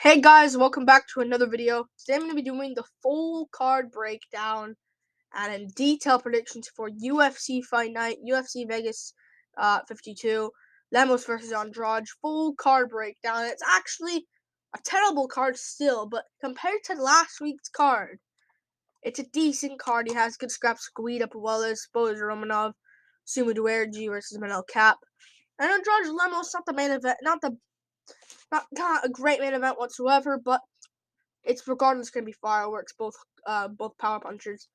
Hey guys, welcome back to another video. Today I'm going to be doing the full card breakdown and in detail predictions for UFC Fight Night, UFC Vegas 52, Lemos versus Andrade, full card breakdown. It's actually a terrible card still, but compared to last week's card, it's a decent card. He has good scraps, Guido, Powell, Romanov, Sumujuerjee versus Menel Cap. And Andrade Lemos, not the main event, not a great main event whatsoever, but it's regardless going to be fireworks, both power punchers.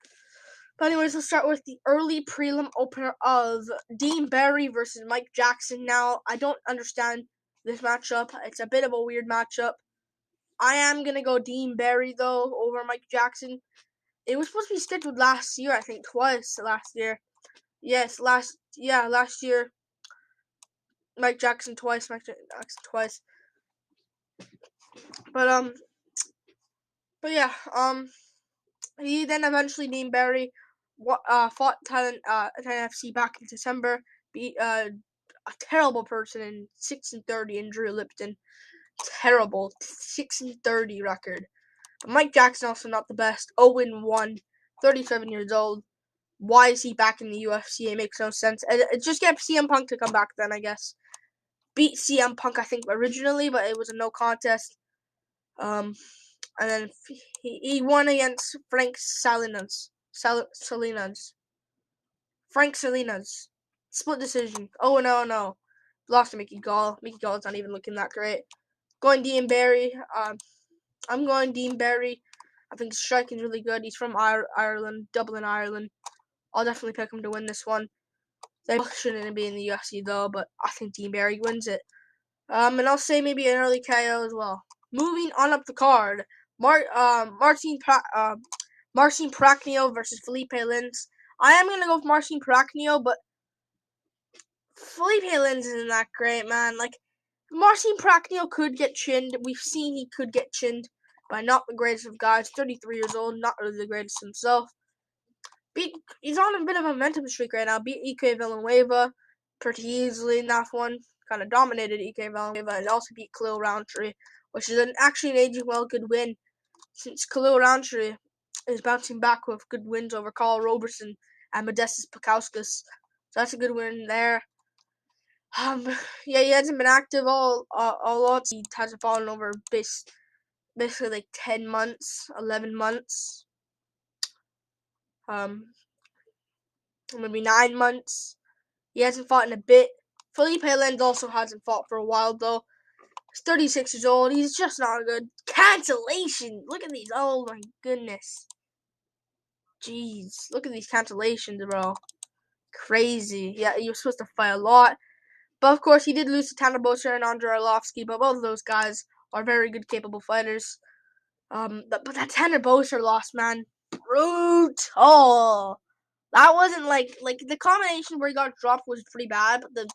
But anyways, let's start with the early prelim opener of Dean Barry versus Mike Jackson. Now, I don't understand this matchup. It's a bit of a weird matchup. I am going to go Dean Barry, though, over Mike Jackson. It was supposed to be scheduled last year, I think, twice last year. Yes, last year. Mike Jackson twice. But yeah, he then eventually Dean Barry fought Thailand FC back in December. Beat a terrible person in 6-30 in Drew Lipton. Terrible 6-30 record. But Mike Jackson also not the best. 0-1, 37 years old. Why is he back in the UFC? It makes no sense. It just get CM Punk to come back then, I guess. Beat CM Punk, I think, originally, but it was a no contest. And then he won against Frank Salinas. Frank Salinas. Split decision. Oh, no. Lost to Mickey Gall. Mickey Gall's not even looking that great. Going Dean Barry. I'm going Dean Barry. I think striking's really good. He's from Ireland, Dublin, Ireland. I'll definitely pick him to win this one. They shouldn't be in the UFC, though, but I think Dean Barry wins it. And I'll say maybe an early KO as well. Moving on up the card, Marcin Prachnio versus Felipe Lins. I am going to go with Marcin Prachnio, but Felipe Lins isn't that great, man. Like, Marcin Prachnio could get chinned. We've seen he could get chinned by not the greatest of guys. 33 years old, not really the greatest himself. He's on a bit of a momentum streak right now. Beat Ek Valenweva pretty easily in that one. Kind of dominated Ek Valenweva and also beat Khalil Rountree, which is actually an aging well good win since Khalil Rountree is bouncing back with good wins over Carl Roberson and Modestas Pakauskas. So that's a good win there. He hasn't been active all lots. He hasn't fallen over basically like 10 months, 11 months. Maybe 9 months. He hasn't fought in a bit. Felipe Lins also hasn't fought for a while, though. He's 36 years old. He's just not good. Cancellation. Look at these. Oh, my goodness. Jeez. Look at these cancellations, bro. Crazy. Yeah, he was supposed to fight a lot. But, of course, he did lose to Tanner Boser and Andre Arlovsky. But both of those guys are very good, capable fighters. But that Tanner Boser loss, man. Brutal. That wasn't like the combination where he got dropped was pretty bad, but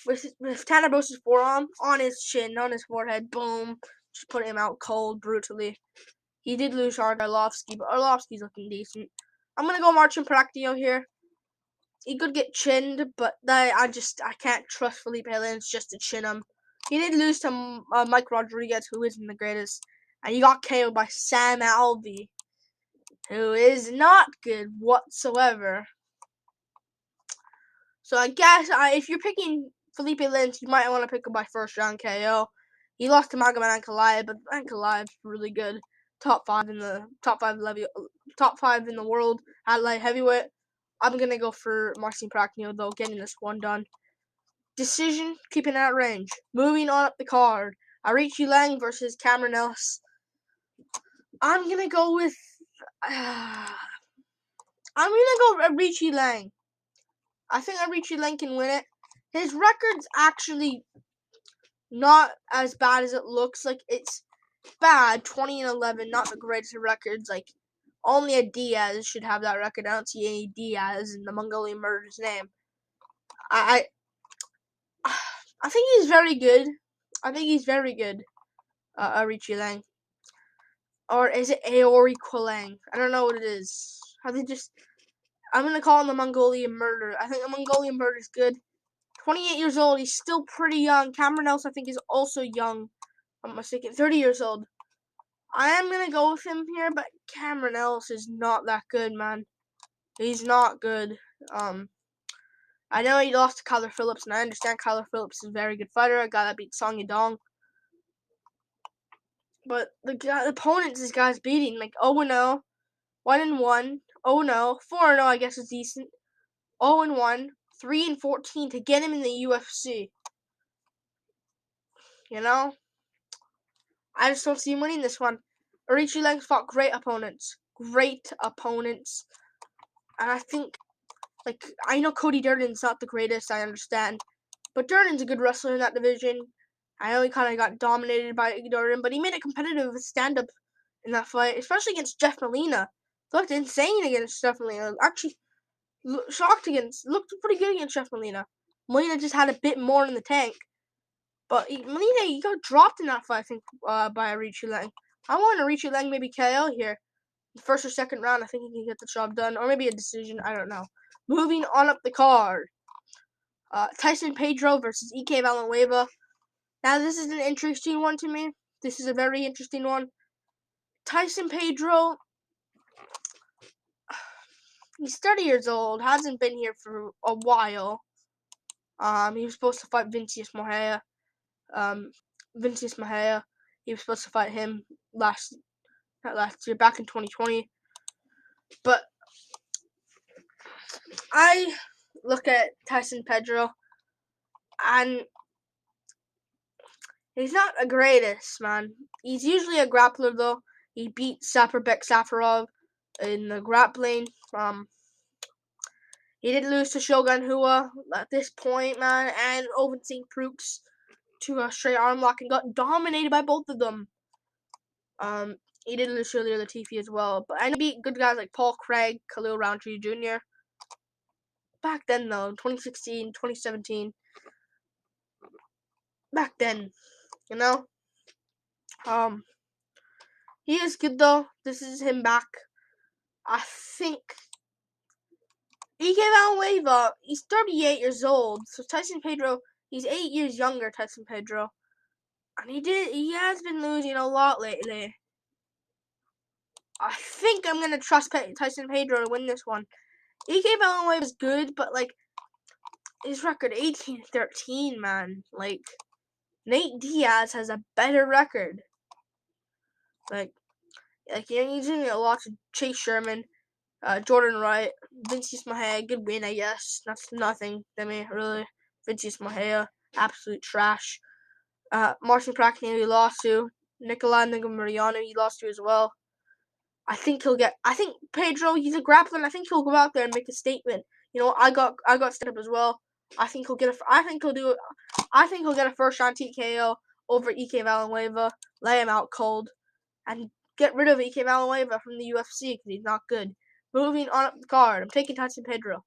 with Tanner Bose's forearm on his chin, on his forehead, boom, just put him out cold brutally. He did lose to Arlovsky, but Arlovsky's looking decent. I'm gonna go Marcin Prachnio here. He could get chinned, but I can't trust Felipe Lins just to chin him. He did lose to Mike Rodriguez, who isn't the greatest, and he got KO'd by Sam Alvey, who is not good whatsoever. So I guess if you're picking Felipe Lins, you might want to pick him by first round KO. He lost to Magomed Ankalaev, but Ankalaev's really good. Top five in the world at light heavyweight. I'm gonna go for Marcin Prachnio though, getting this one done. Decision, keeping at range. Moving on up the card, Richie Lang versus Cameron Ellis. I'm gonna go with Richie Lang. I think Richie Lang can win it. His record's actually not as bad as it looks. Like, it's bad. 20-11, not the greatest of records. Like, only a Diaz should have that record. I don't see any Diaz in the Mongolian Murder's name. I think he's very good. Richie Lang. Or is it Aori Kwalang? I don't know what it is. I'm going to call him the Mongolian Murder. I think the Mongolian Murder is good. 28 years old. He's still pretty young. Cameron Else, I think, is also young. I'm mistaken. 30 years old. I am going to go with him here, but Cameron Else is not that good, man. He's not good. I know he lost to Kyler Phillips, and I understand Kyler Phillips is a very good fighter. A guy that beat Song Yadong. But the opponents this guy's beating, like 0-0, 1-1, 0-0, 4-0, I guess is decent. 0-1, 3-14 to get him in the UFC. You know? I just don't see him winning this one. Richie Lang fought great opponents. Great opponents. And I think, like, I know Cody Durden's not the greatest, I understand. But Durden's a good wrestler in that division. I know he kind of got dominated by Durden, but he made a competitive stand-up in that fight, especially against Jeff Molina. Looked insane against Jeff Molina. Actually, looked pretty good against Jeff Molina. Molina just had a bit more in the tank. But Molina, he got dropped in that fight, I think, by Richie Lang. I want a Richie Lang maybe KO here. The first or second round, I think he can get the job done. Or maybe a decision, I don't know. Moving on up the card. Tyson Pedro versus Ek Valenweva. Now, this is an interesting one to me. This is a very interesting one. Tyson Pedro, he's 30 years old, hasn't been here for a while. He was supposed to fight Vincius Mejia. He was supposed to fight him not last year, back in 2020. But I look at Tyson Pedro, and he's not the greatest, man. He's usually a grappler, though. He beat Saperbek Safarov in the grappling. He did lose to Shogun Hua at this point, man, and Oven St. Prooks to a straight arm lock and got dominated by both of them. He did lose to Ilir Latifi as well, but I know he beat good guys like Paul Craig, Khalil Roundtree Jr. Back then, though, 2016, 2017. Back then, you know? He is good, though. This is him back. I think Ek Valenweva, he's 38 years old. So Tyson Pedro, he's 8 years younger, Tyson Pedro. And he has been losing a lot lately. I think I'm going to trust Tyson Pedro to win this one. Ek Valenweva is good, but, like, his record 18-13, man. Like, Nate Diaz has a better record. Like he's doing a lot to Chase Sherman, Jordan Wright, Vincius Mejia, good win, I guess. That's nothing to me, really. Vincius Mejia, absolute trash. Marcin Prachnio, he lost to. Nikolai Mariano, he lost to as well. I think Pedro, he's a grappler, and I think he'll go out there and make a statement. You know, I got set up as well. I think he'll get a first round TKO over Ek Valenweva, lay him out cold, and get rid of Ek Valenweva from the UFC because he's not good. Moving on up the card, I'm taking Tyson Pedro.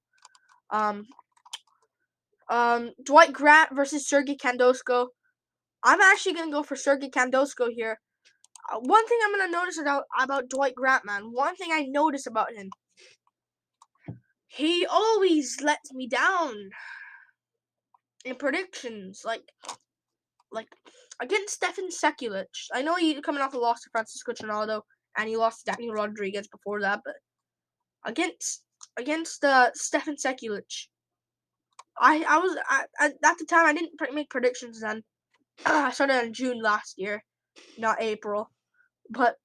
Dwight Grant versus Sergey Kandosko. I'm actually gonna go for Sergey Kandosko here. One thing I'm gonna notice about Dwight Grant, man. One thing I notice about him. He always lets me down in predictions, like against Stefan Sekulic. I know he's coming off a loss to Francisco Trinaldo, and he lost to Daniel Rodriguez before that, but against Stefan Sekulic, I was at the time I didn't make predictions then. I started in June last year, not April, but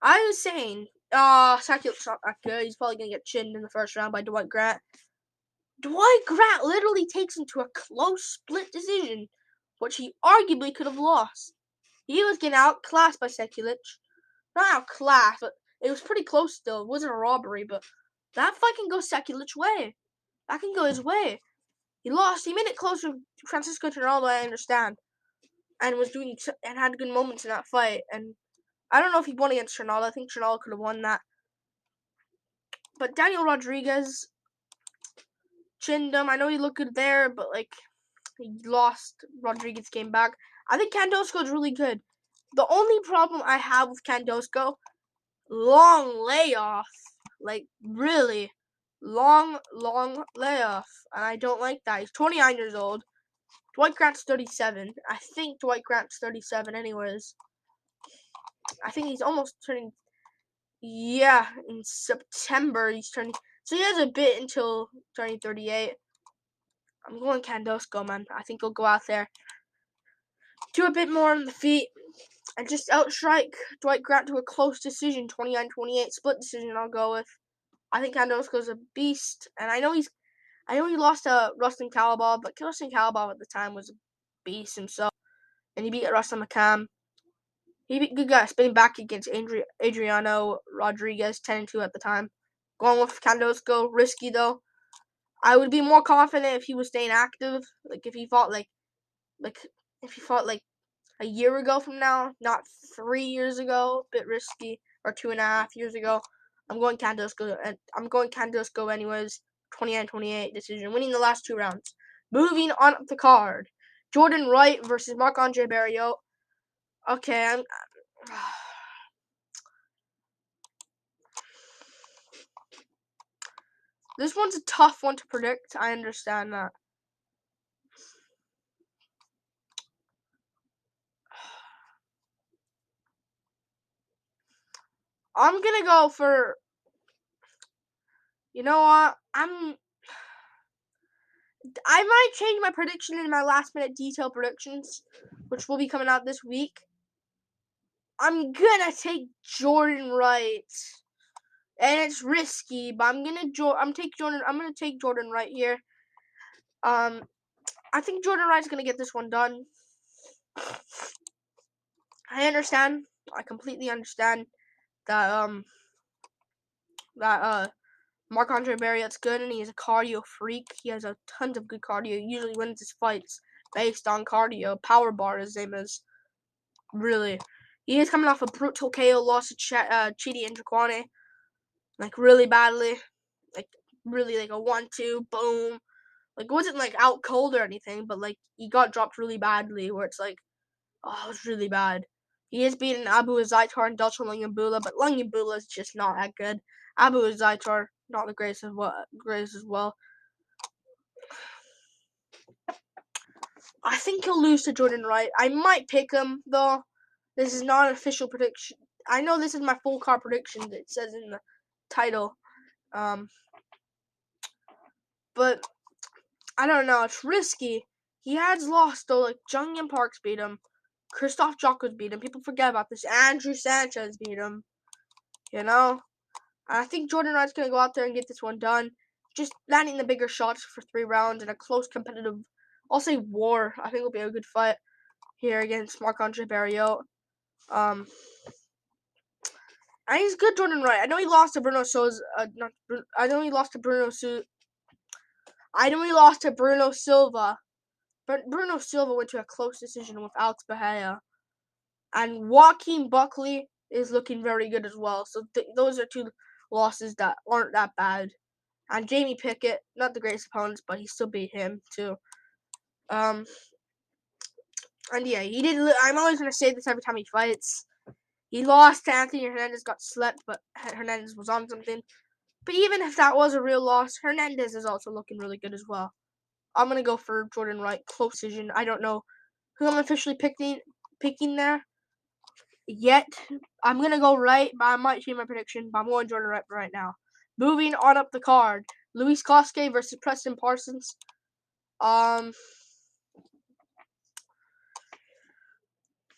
I was saying, Sekulic's not that good. He's probably gonna get chinned in the first round by Dwight Grant. Dwight Grant literally takes him to a close split decision, which he arguably could have lost. He was getting outclassed by Sekulic. Not outclassed, but it was pretty close still. It wasn't a robbery, but that fight can go Sekulic's way. That can go his way. He lost. He made it close to Francisco Trinaldo, I understand, and had good moments in that fight. And I don't know if he won against Trinaldo. I think Trinaldo could have won that. But Daniel Rodriguez chinned him. I know he looked good there, but he lost. Rodriguez came back. I think Kandosko is really good. The only problem I have with Kandosko, long layoff. Like, really long layoff. And I don't like that. He's 29 years old. Dwight Grant's 37. I think Dwight Grant's 37 anyways. I think he's almost turning... Yeah, in September he's turning... So he has a bit until turning 38. I'm going Candosco, man. I think he'll go out there, do a bit more on the feet, and just outstrike Dwight Grant to a close decision, 29-28 split decision. I'll go with. I think Candosco's a beast, and I know he lost to Rustin Calabal, but Rustin Calabal at the time was a beast himself, and he beat Rustin McCam. He beat good guy, spinning back against Adriano Rodriguez, 10-2 at the time. Going with Candosco, risky though. I would be more confident if he was staying active, like if he fought like a year ago from now, not 3 years ago. A bit risky, or 2.5 years ago. I'm going Candosco anyways. 29-28 decision, winning the last 2 rounds. Moving on up the card, Jordan Wright versus Marc-Andre Barriault. Okay, this one's a tough one to predict. I understand that. I'm gonna go for... You know what? I might change my prediction in my last minute detail predictions, which will be coming out this week. I'm gonna take Jordan Wright, and it's risky, but I'm gonna take Jordan Wright here. I think Jordan Wright's gonna get this one done. I understand. I completely understand that Marc-Andre Barriault's good, and he's a cardio freak. He has a tons of good cardio. He usually wins his fights based on cardio. Power bar, his name is. Really. He is coming off a brutal KO loss to Chidi Njokuani. Like, really badly. Like, really, like a 1-2, boom. Like, it wasn't, like, out cold or anything, but, like, he got dropped really badly, where it's like, oh, it was really bad. He has beaten Abu Azaitar and Delta Lungiambula, but Lungiambula is just not that good. Abu Azaitar, not the greatest as well. I think he'll lose to Jordan Wright. I might pick him, though. This is not an official prediction. I know this is my full card prediction that it says in the title. But I don't know. It's risky. He has lost, though. Like, Jung Yim Parks beat him. Christoph Jocos beat him. People forget about this. Andrew Sanchez beat him. You know? I think Jordan Wright's going to go out there and get this one done. Just landing the bigger shots for 3 rounds in a close, competitive, I'll say war. I think it'll be a good fight here against Marc-Andre Barriault. And he's good, Jordan Wright. I know he lost to Bruno Silva. I know he lost to Bruno Silva. But Bruno Silva went to a close decision with Alex Bahia. And Joaquin Buckley is looking very good as well. So those are 2 losses that aren't that bad. And Jamie Pickett, not the greatest opponents, but he still beat him too. And yeah, he did. I'm always gonna say this every time he fights. He lost to Anthony Hernandez, got slept, but Hernandez was on something. But even if that was a real loss, Hernandez is also looking really good as well. I'm gonna go for Jordan Wright, close decision. I don't know who I'm officially picking there yet. I'm gonna go Wright, but I might change my prediction. But I'm going Jordan Wright right now. Moving on up the card, Luis Koske versus Preston Parsons.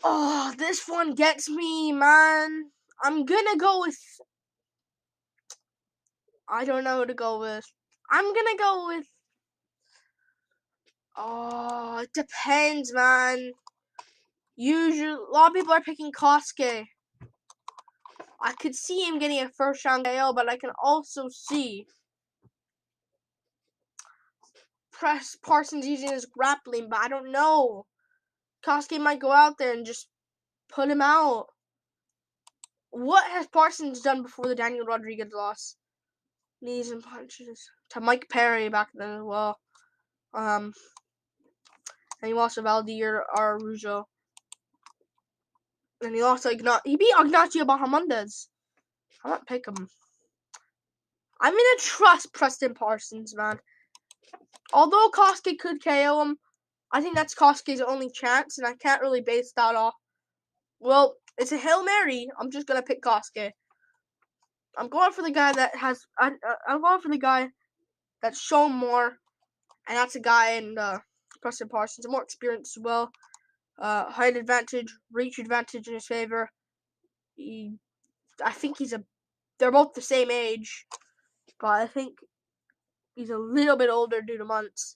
Oh, this one gets me, man. I'm gonna go with... I don't know who to go with. I'm gonna go with... Oh, it depends, man. Usually, a lot of people are picking Koske. I could see him getting a first round KO, but I can also see Parsons using his grappling, but I don't know. Koske might go out there and just put him out. What has Parsons done before the Daniel Rodriguez loss? Knees and punches to Mike Perry back then as well. And he lost to Valdir Araujo. And he lost to he beat Ignacio Bahamondes. I might pick him. I'm gonna trust Preston Parsons, man. Although Kosuke could KO him, I think that's Kosuke's only chance, and I can't really base that off. Well, it's a Hail Mary. I'm just gonna pick Kosuke. I'm going for the guy that has. I'm going for the guy that's shown more, and that's a guy in Preston Parsons, more experienced as well. Height advantage, reach advantage in his favor. I think they're both the same age, but I think he's a little bit older due to months.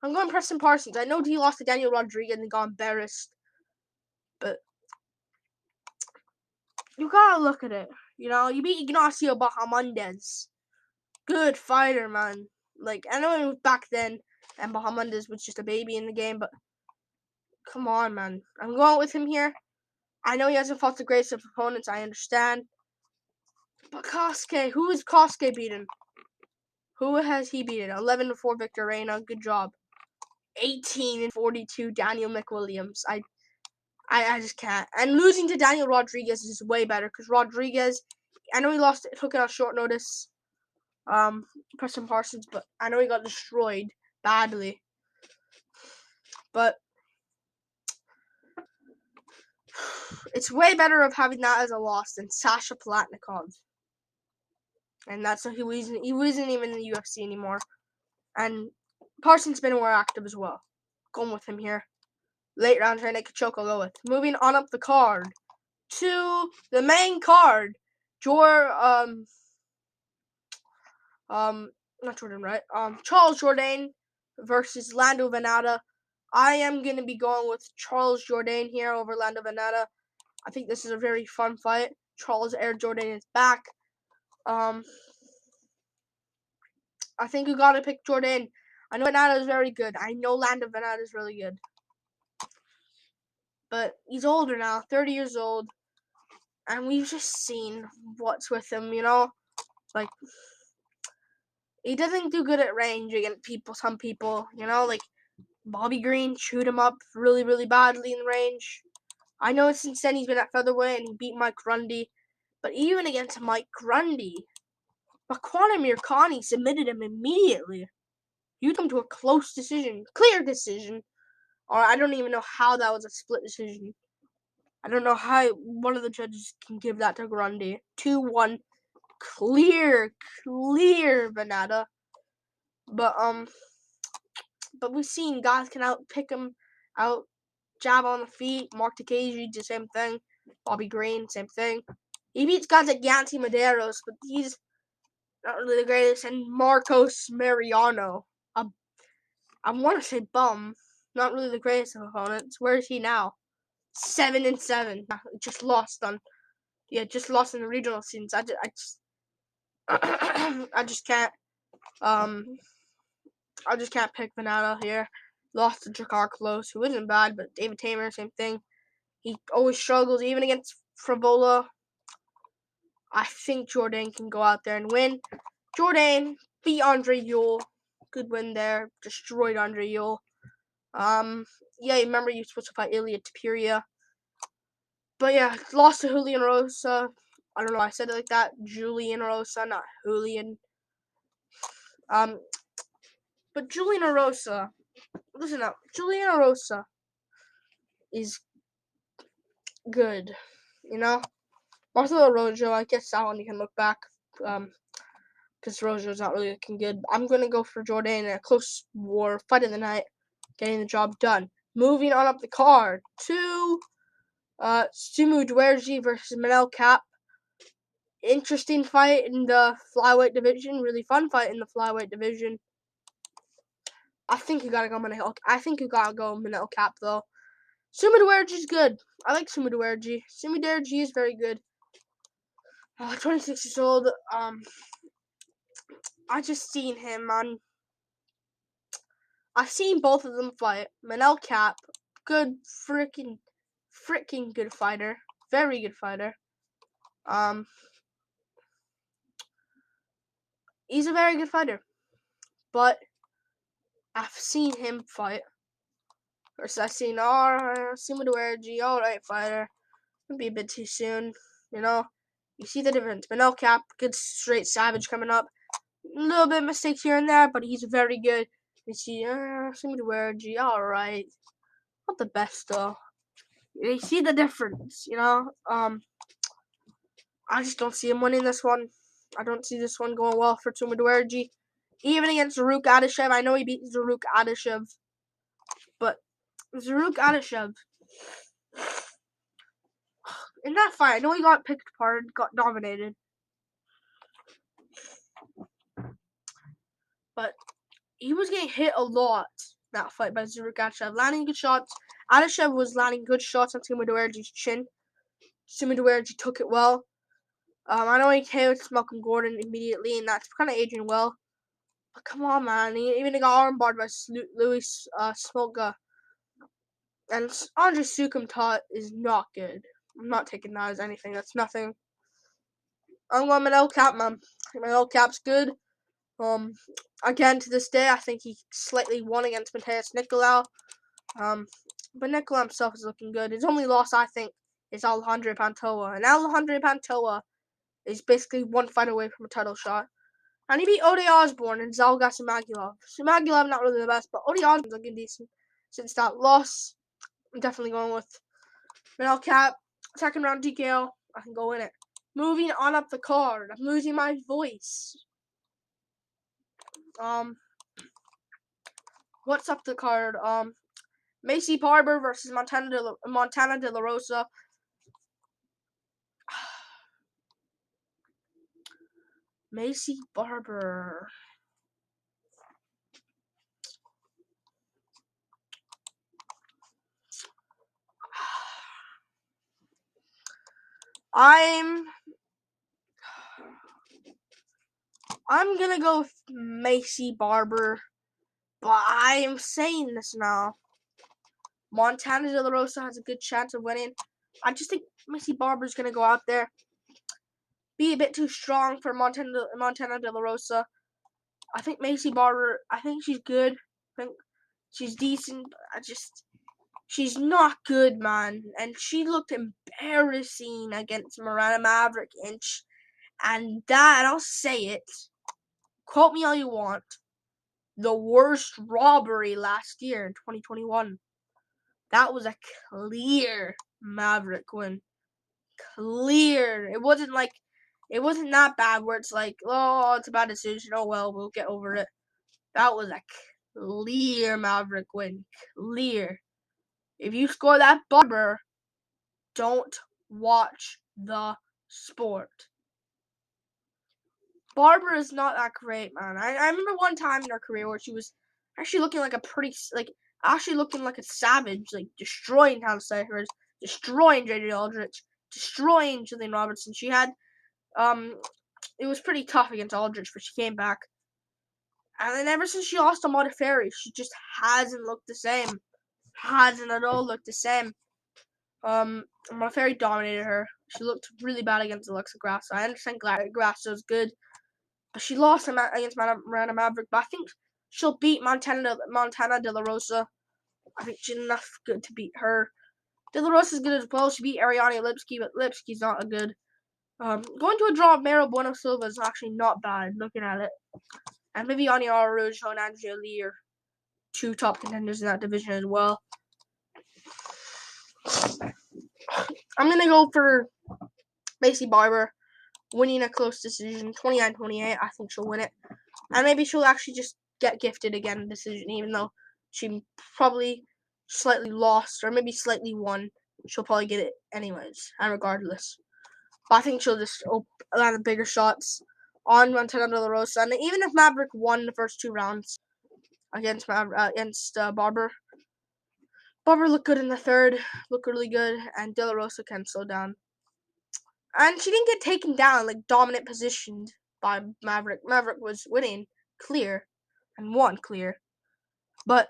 I'm going Preston Parsons. I know he lost to Daniel Rodriguez and got embarrassed, but you gotta look at it. You beat Ignacio Bahamondes. Good fighter, man. Like, I know it was back then, and Bahamondes was just a baby in the game, but come on, man. I'm going with him here. I know he hasn't fought the greatest of opponents, I understand. But Kosuke, who is Kosuke beaten? Who has he beaten? 11-4 Victor Reina, good job. 18-42 Daniel Mcwilliams. I just can't. And losing to Daniel Rodriguez is way better, because Rodriguez, I know he took it on short notice, Preston Parsons, but I know he got destroyed badly. But it's way better of having that as a loss than Sasha Palatnikov. And that's why he wasn't even in the UFC anymore. And Parsons been more active as well. Going with him here. Late round trying to choke, I'll go with. Moving on up the card to the main card. Charles Jourdain versus Lando Venata. I am going to be going with Charles Jourdain here over Lando Venata. I think this is a very fun fight. Charles Jourdain is back. I think you gotta pick Jourdain. I know Venata is very good. I know Lando Venata is really good. But he's older now, 30 years old. And we've just seen what's with him, Like, he doesn't do good at range against some people, Like, Bobby Green chewed him up really, really badly in range. I know since then he's been at featherweight and he beat Mike Grundy. But even against Mike Grundy, Makwan Mirkani submitted him immediately. He come to a close decision, clear decision. Or I don't even know how that was a split decision. I don't know how one of the judges can give that to Grundy. 2-1, clear Venata. But we've seen guys can out-pick him, out-jab on the feet. Mark Takagi, the same thing. Bobby Green, same thing. He beats guys like Yancy Medeiros, but he's not really the greatest. And Marcos Mariano, I want to say bum, not really the greatest of opponents. Where is he now? 7-7. Just lost in the regional scenes. I just can't. I just can't pick Venata here. Lost to Jakar Close, who isn't bad, but David Tamer, same thing. He always struggles, even against Frivola. I think Jourdain can go out there and win. Jourdain beat Andre Ewell. Good win there. Destroyed Andre Ewell. Yeah, remember you were supposed to fight Ilya Tapiria. But yeah, lost to Julian Rosa. I don't know why I said it like that. Julian Rosa, not Julian. But Julian Rosa, listen up. Julian Rosa is good, Marcelo Rojo, I guess that one you can look back, because Rojo's not really looking good. I'm gonna go for Jourdain in a close war, fight of the night, getting the job done. Moving on up the card to Sumujuerjee versus Menel Cap. Interesting fight in the flyweight division. Really fun fight in the flyweight division. I think you gotta go Menel Cap though. Sumujuerjee's good. I like Sumujuerjee. Sumujuerjee is very good. 26 years old. I just seen him on. I've seen both of them fight. Menel Cap, good freaking good fighter. Very good fighter. He's a very good fighter. But I've seen him fight. First I've seen Sumujuerjee, alright fighter. It'd be a bit too soon, You see the difference. Menel Cap, good straight savage coming up. A little bit of mistakes here and there, but he's very good. You see, Sumujuerjee, alright. Not the best, though. You see the difference, you know? I just don't see him winning this one. I don't see this one going well for Sumujuerjee. Even against Rook Adeshev, I know he beat Rook Adeshev, but Rook Adeshev, in that fight, I know he got picked apart, got dominated, but he was getting hit a lot that fight by Rook Adeshev, landing good shots. Adeshev was landing good shots on Sumujuerjee's chin. Sumujuerjee took it well. I know he KO'd Malcolm Gordon immediately, and that's kind of aging well. But come on, man. He even got armbarred by Louis Smolka. And Andre Sukumtat is not good. I'm not taking that as anything. That's nothing. I'm going Menel Cap, man. Menel Cap's good. Again, to this day, I think he slightly won against Mateus Nicolau. But Nicolau himself is looking good. His only loss, I think, is Alejandro Pantoja. And Alejandro Pantoja is basically one fight away from a title shot. And he beat Ode Osborne and Zhalgas Magulov. So Magulov not really the best, but Ode Osborne's looking decent since that loss. I'm definitely going with Menel Cap. Second round TKO. I can go in it. Moving on up the card. I'm losing my voice. What's up the card? Macy Barber versus Montana de la Rosa. Macy Barber. I'm gonna go with Macy Barber, but I am saying this now. Montana de la Rosa has a good chance of winning. I just think Macy Barber's gonna go out there, be a bit too strong for Montana de la Rosa. I think Macy Barber, I think she's good. I think she's decent. She's not good, man. And she looked embarrassing against Miranda Maverick. And I'll say it. Quote me all you want. The worst robbery last year in 2021. That was a clear Maverick win. Clear. It wasn't that bad where it's like, oh, it's a bad decision. Oh, well, we'll get over it. That was a clear Maverick win. Clear. If you score that Barber, don't watch the sport. Barber is not that great, man. I remember one time in her career where she was actually looking like a savage, like destroying Tom Cyphers, destroying JJ Aldrich, destroying Jillian Robertson. She had, it was pretty tough against Aldrich, but she came back. And then ever since she lost to Modafferi, she just hasn't looked the same. Hasn't at all looked the same. Modafferi dominated her. She looked really bad against Alexa Grasso. I understand Grasso's good, but she lost against Miranda Maverick. But I think she'll beat Montana de la Rosa. I think she's enough good to beat her. De la Rosa's good as well. She beat Ariane Lipski, but Lipski's not a good. Going to a draw of Mero Bueno Silva is actually not bad, looking at it. And Viviane Araújo and Andrea Lee are two top contenders in that division as well. I'm going to go for Macy Barber winning a close decision, 29-28. I think she'll win it. And maybe she'll actually just get gifted again a decision, even though she probably slightly lost or maybe slightly won. She'll probably get it anyways, and regardless. But I think she'll just land the bigger shots on Montana de la Rosa. And even if Maverick won the first two rounds against Barber, Barber looked good in the third, looked really good, and De La Rosa can slow down. And she didn't get taken down, like dominant positioned by Maverick. Maverick was winning clear and won clear. But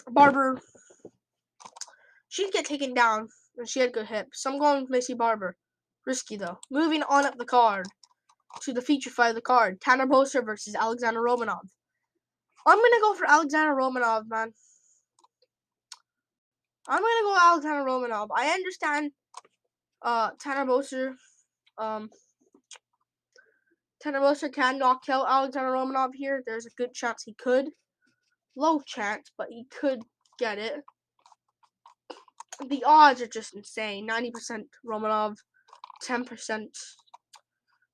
Barber, she didn't get taken down, and she had good hips. So I'm going with Macy Barber. Risky, though. Moving on up the card to the feature fight of the card. Tanner Boser versus Alexander Romanov. I'm going to go for Alexander Romanov, man. I'm going to go Alexander Romanov. I understand Tanner Boser Tanner Wilson can knock out Alexander Romanov here. There's a good chance he could. Low chance, but he could get it. The odds are just insane. 90% Romanov, 10%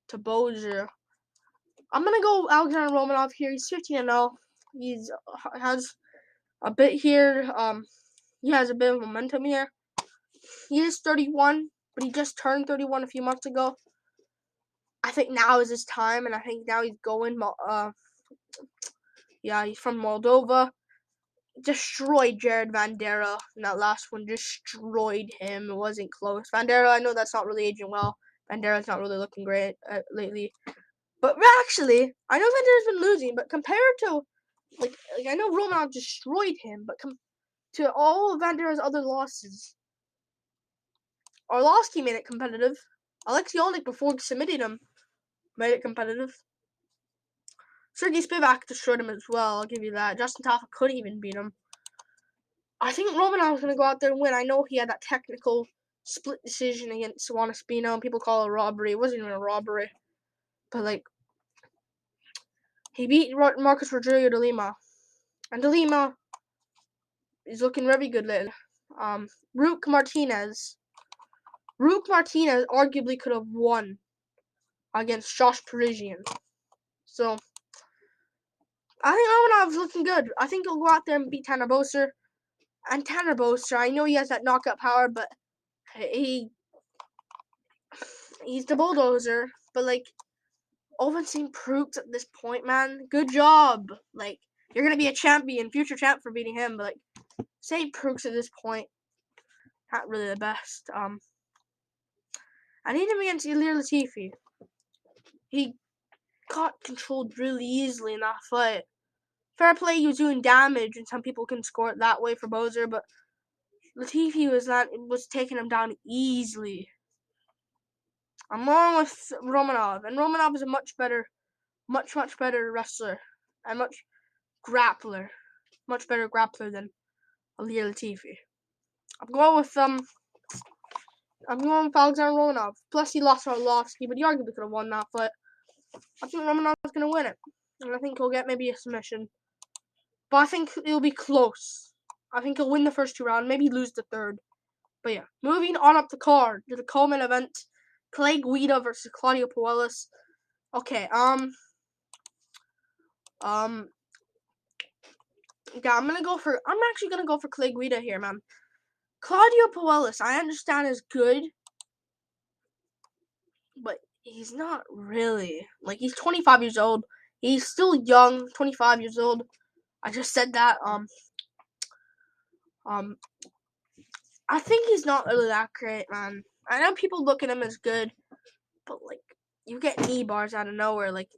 to Bozier. I'm gonna go Alexander Romanov here. He's 15-0. He has a bit here. He has a bit of momentum here. He is 31, but he just turned 31 a few months ago. I think now is his time, and I think now he's going. Yeah, he's from Moldova. Destroyed Jared Vanderaa in that last one. Destroyed him. It wasn't close. Vanderaa, I know that's not really aging well. Vandeera's not really looking great lately. But actually, I know Vandeera's been losing, but compared to, like I know Romanov destroyed him, but to all of Vandeera's other losses, Arlovsky made it competitive. Alexei Oleinik, before submitting him, made it competitive. Sergey Spivak destroyed him as well, I'll give you that. Justin Tafa couldn't even beat him. I think Romanov's going to go out there and win. I know he had that technical split decision against Juan Espino, and people call it a robbery. It wasn't even a robbery. But, like, he beat Marcus Rogerio de Lima. And de Lima is looking very good lately. Rook Martinez. Rook Martinez arguably could have won against Josh Parisian. So, I think Romanov's looking good. I think he'll go out there and beat Tanner Boser. And Tanner Boser, I know he has that knockout power, but he's the bulldozer. But, like, Oven St. Preux at this point, man. Good job. Like, you're going to be a champion, future champ for beating him. But, like, St. Preux at this point, not really the best. I need him against Ilir Latifi. He got controlled really easily in that fight. Fair play, he was doing damage, and some people can score it that way for Boser, but Latifi was taking him down easily. I'm going with Romanov, and Romanov is a much better wrestler, and much better grappler than Ilir Latifi. I'm going with Alexander Romanov. Plus, he lost to Arlovsky, but he arguably could have won that fight. I think Romanov's going to win it, and I think he'll get maybe a submission. But I think it'll be close. I think he'll win the first 2 rounds, maybe lose the third. But yeah, moving on up the card to the co-main event, Clay Guido versus Claudio Powell. Okay, yeah, I'm actually gonna go for Clay Guido here, man. Claudio Powell, I understand is good, but he's not really. Like, he's 25 years old. He's still young, 25 years old. I just said that. I think he's not really that great, man. I know people look at him as good, but, like, you get knee bars out of nowhere, like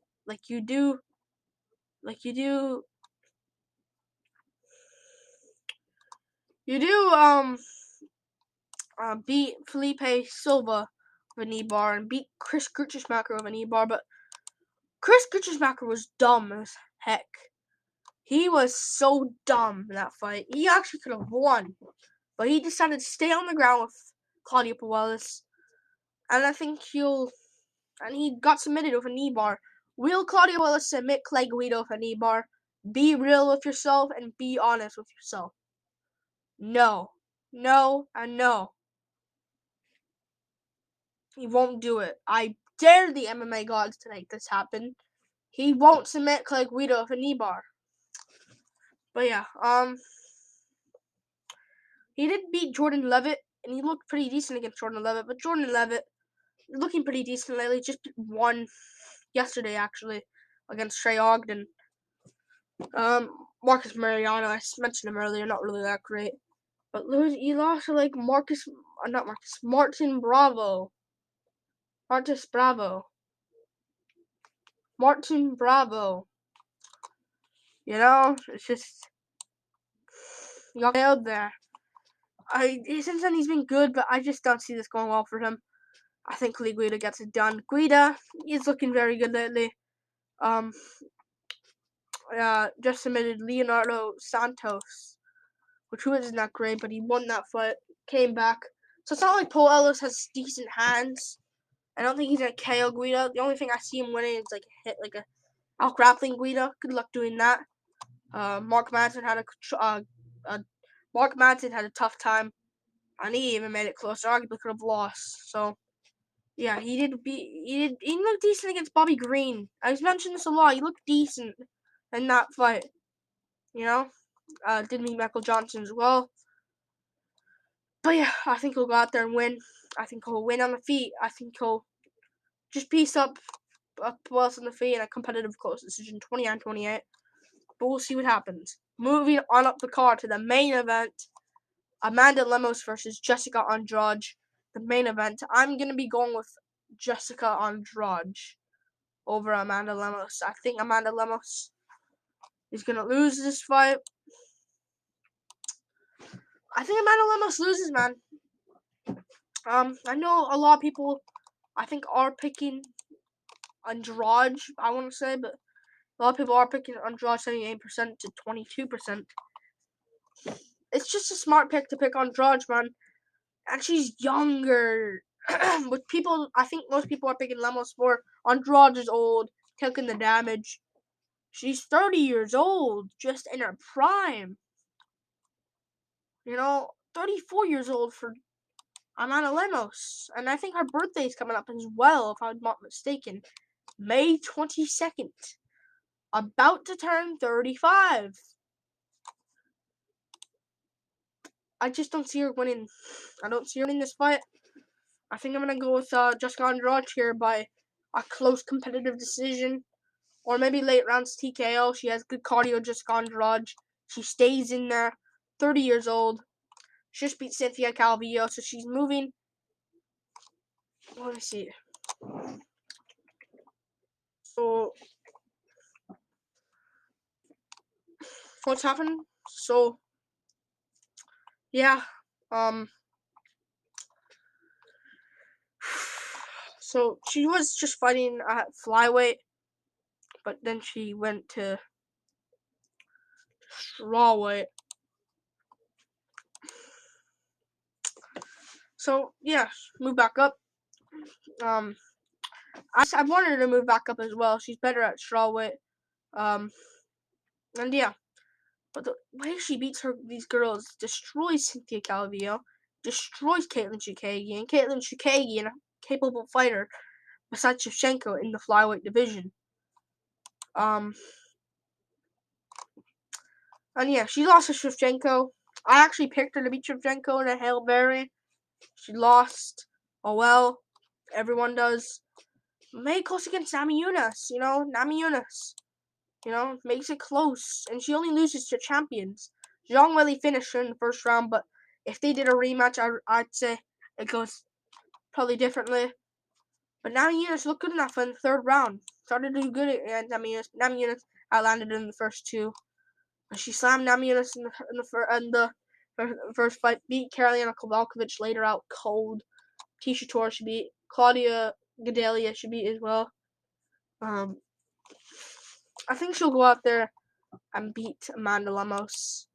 you do. Beat Felipe Silva with a knee bar and beat Chris Gruchismacher with a knee bar, but Chris Gruchismacher was dumb as heck. He was so dumb in that fight. He actually could have won, but he decided to stay on the ground with Claudio Powell, and I think he got submitted with a knee bar. Will Claudio Powell submit Clay Guido with a knee bar? Be real with yourself and be honest with yourself. No, and no. He won't do it. I dare the MMA gods to make this happen. He won't submit Clay Guido with a knee bar. But yeah, he did beat Jordan Levitt, and he looked pretty decent against Jordan Levitt. But Jordan Levitt looking pretty decent lately. Just won yesterday, actually, against Trey Ogden. Marcus Mariano, I mentioned him earlier, not really that great. But he lost to, like, Martin Bravo. Martin Bravo. You know, it's just, you got out there. Since then he's been good, but I just don't see this going well for him. I think Clay Guido gets it done. Guido is looking very good lately. Just submitted Leonardo Santos, which wasn't that great, but he won that fight, came back. So it's not like Paul Ellis has decent hands. I don't think he's gonna KO Guido. The only thing I see him winning is like a hit, like a out grappling Guido. Good luck doing that. Mark Madsen had a tough time, and he even made it closer. Arguably could have lost. So yeah, he looked decent against Bobby Green. I've mentioned this a lot. He looked decent in that fight. You know, did meet Michael Johnson as well. But yeah, I think he'll go out there and win. I think he'll win on the feet. I think he'll just piece up us on the feet in a competitive close decision, 29-28. But we'll see what happens. Moving on up the card to the main event, Amanda Lemos versus Jessica Andrade. The main event. I'm going to be going with Jessica Andrade over Amanda Lemos. I think Amanda Lemos is going to lose this fight. I think Amanda Lemos loses, man. I know a lot of people, I think, are picking Andrade, I want to say, but a lot of people are picking Andrade 78% to 22%. It's just a smart pick to pick Andrade, man. And she's younger. But I think most people are picking Lemos for. Andrade is old, taking the damage. She's 30 years old, just in her prime. 34 years old for Amanda Lemos. And I think her birthday's coming up as well, if I'm not mistaken. May 22nd. About to turn 35. I just don't see her winning. I don't see her winning this fight. I think I'm going to go with Jessica Andrade here by a close competitive decision. Or maybe late rounds TKO. She has good cardio, Jessica Andrade. She stays in there. 30 years old. She just beat Cynthia Calvillo, so she's moving. Let me see. So, what's happened? So, yeah. So, she was just fighting at flyweight, but then she went to strawweight. So, yeah, move back up. I wanted her to move back up as well. She's better at strawweight. And yeah. But the way she beats these girls destroys Cynthia Calvillo, destroys Caitlin Chikagi, and Caitlin Chikagi, a capable fighter, besides Shevchenko in the flyweight division. And yeah, she lost to Shevchenko. I actually picked her to beat Shevchenko in a Hail Mary. She lost. Oh well, everyone does. Made close against Nami Yunus, Nami Yunus. Makes it close. And she only loses to champions. Zhang Weili finished her in the first round, but if they did a rematch, I'd say it goes probably differently. But Nami Yunus looked good enough in the third round. Started to do good against Nami Yunus. Nami Yunus outlanded in the first two. But she slammed Nami Yunus in the first fight. Beat Karolina Kowalkiewicz later out cold. Tisha Torres she beat. Claudia Gadelha she beat as well. I think she'll go out there and beat Amanda Lemos.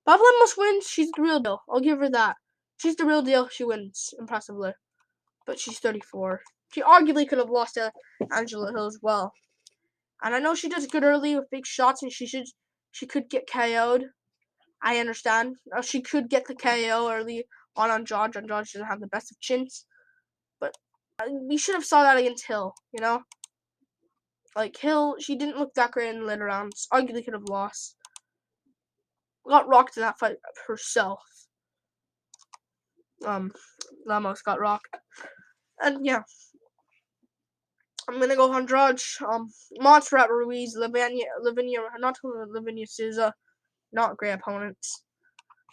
But if Lemos wins, she's the real deal. I'll give her that. She's the real deal. She wins impressively. But she's 34. She arguably could have lost to Angela Hill as well. And I know she does good early with big shots, and she could get KO'd. I understand. She could get the KO early on Andrade. Andrade doesn't have the best of chins. But we should have saw that against Hill, Like, Hill, she didn't look that great in the later rounds. Arguably could have lost. Got rocked in that fight herself. Lemos got rocked. And yeah. I'm gonna go Andrade. Montserrat Ruiz, Lavinia Souza, not great opponents.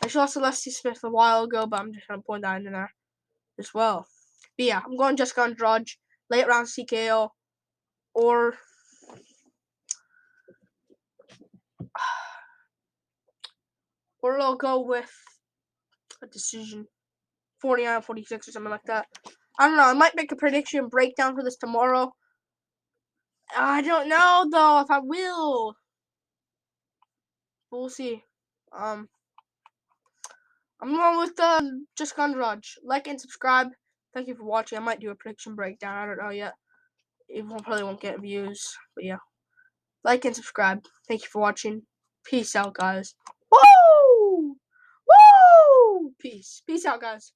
I lost to Leslie Smith a while ago, but I'm just gonna point that in there as well. But yeah, I'm going Jessica Andrade, late round TKO, or I'll go with a decision, 49-46 or something like that. I don't know. I might make a prediction breakdown for this tomorrow. I don't know though if I will. We'll see. I'm going with Jessica Andrade. Like and subscribe. Thank you for watching. I might do a prediction breakdown. I don't know yet. Probably won't get views, but yeah. Like and subscribe. Thank you for watching. Peace out, guys. Woo! Woo! Peace. Peace out, guys.